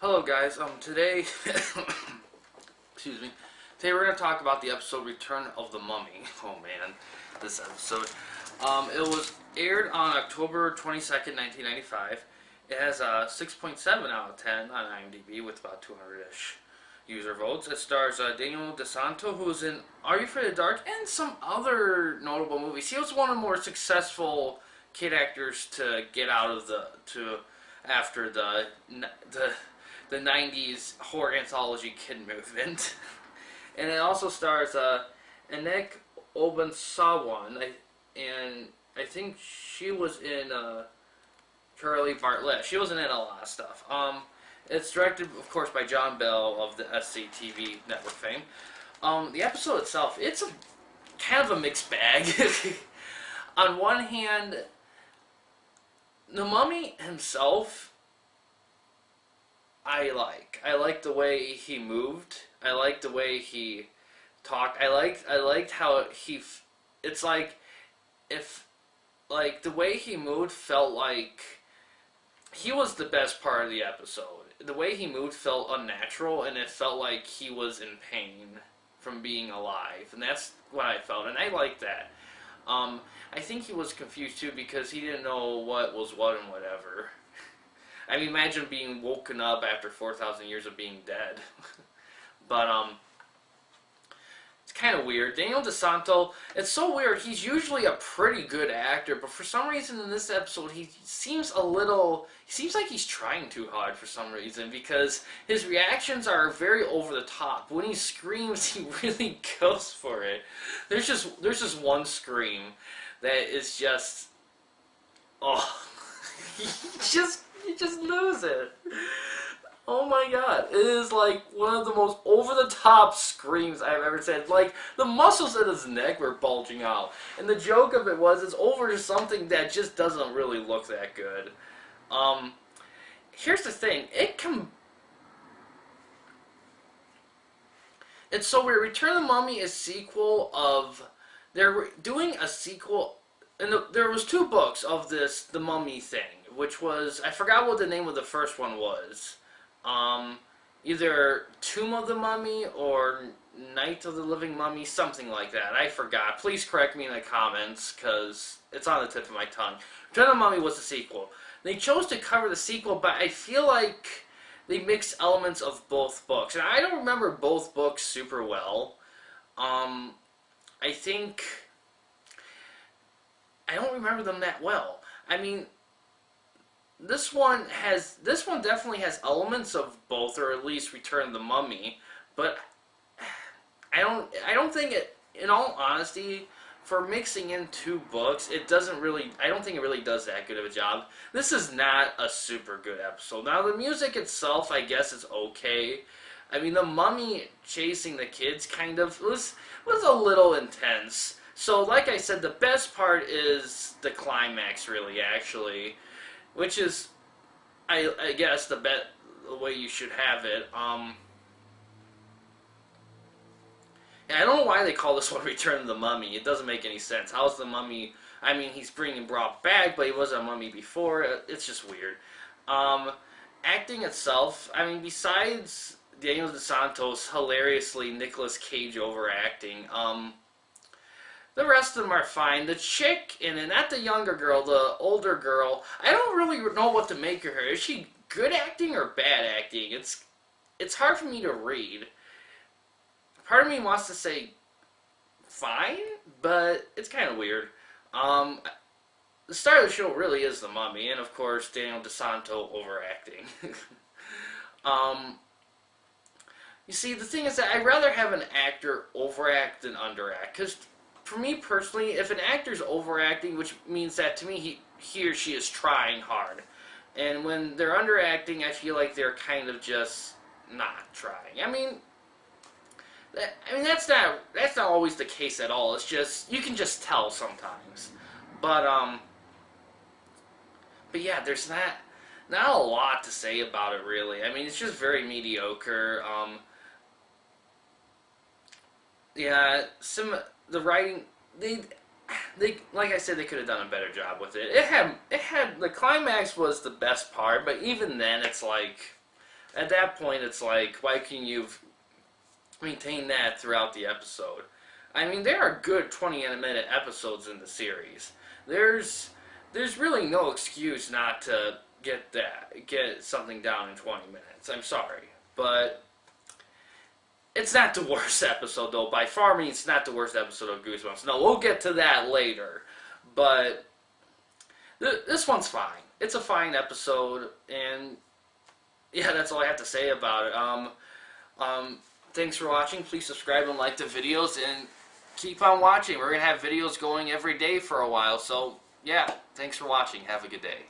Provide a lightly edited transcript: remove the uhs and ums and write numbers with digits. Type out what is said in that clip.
Hello guys, today, excuse me, today we're going to talk about the episode Return of the Mummy. Oh man, this episode. It was aired on October 22nd, 1995. It has a 6.7 out of 10 on IMDb with about 200-ish user votes. It stars Daniel DeSanto, who was in Are You Afraid of the Dark and some other notable movies. He was one of the more successful kid actors to get out of after the 90s horror anthology kid movement. And it also stars Anik Obansawan, and I think she was in Charlie Bartlett. She wasn't in a lot of stuff. It's directed, of course, by John Bell of the SCTV network fame. The episode itself, it's a kind of a mixed bag. On one hand, the mummy himself, I like the way he moved. I liked the way he talked. I liked how it's like if like the way he moved felt like he was the best part of the episode. The way he moved felt unnatural, and it felt like he was in pain from being alive, and that's what I felt, and I liked that. I think he was confused too because he didn't know what was what and whatever. I mean, imagine being woken up after 4,000 years of being dead. But, it's kind of weird. Daniel DeSanto, it's so weird. He's usually a pretty good actor, but for some reason in this episode, he seems like he's trying too hard for some reason, because his reactions are very over the top. When he screams, he really goes for it. There's just one scream that is just, oh, you just lose it. Oh my god. It is like one of the most over-the-top screams I've ever said. Like, the muscles in his neck were bulging out. And the joke of it was, it's over something that just doesn't really look that good. Here's the thing. It's so weird. Return of the Mummy is sequel of... They're doing a sequel... And there was two books of this, the Mummy thing, which was, I forgot what the name of the first one was. Either Tomb of the Mummy or Night of the Living Mummy, something like that. I forgot. Please correct me in the comments, because it's on the tip of my tongue. Return of the Mummy was the sequel. They chose to cover the sequel, but I feel like they mixed elements of both books. And I don't remember both books super well. I don't remember them that well. I mean, this one definitely has elements of both, or at least Return of the Mummy, but I don't think it, in all honesty, for mixing in two books, I don't think it really does that good of a job. This is not a super good episode. Now, the music itself, I guess, is okay. I mean, the mummy chasing the kids kind of was a little intense. So, like I said, the best part is the climax, really, actually, which is, I guess, the way you should have it. I don't know why they call this one Return of the Mummy. It doesn't make any sense. How's the mummy? I mean, he's being brought back, but he was a mummy before. It's just weird. Acting itself, I mean, besides Daniel DeSanto's hilariously Nicolas Cage overacting, the rest of them are fine. The chick, and not the younger girl, the older girl, I don't really know what to make of her. Is she good acting or bad acting? It's hard for me to read. Part of me wants to say fine, but it's kind of weird. The star of the show really is the mummy, and of course Daniel DeSanto overacting. You see, the thing is that I'd rather have an actor overact than underact, because for me personally, if an actor's overacting, which means that to me he or she is trying hard, and when they're underacting, I feel like they're kind of just not trying. I mean that's not always the case at all. It's just, you can just tell sometimes. But yeah, there's not a lot to say about it really. I mean, it's just very mediocre. Yeah, the writing, they like I said, they could have done a better job with it. It had the climax was the best part, but even then, it's like, At that point, it's like, why can you maintain that throughout the episode? I mean, there are good 20-minute episodes in the series. There's really no excuse not to get something down in 20 minutes. I'm sorry, but it's not the worst episode though. By far, means it's not the worst episode of Goosebumps. No, we'll get to that later, but this one's fine. It's a fine episode, and yeah, that's all I have to say about it. Thanks for watching. Please subscribe and like the videos, and keep on watching. We're going to have videos going every day for a while, so yeah, thanks for watching. Have a good day.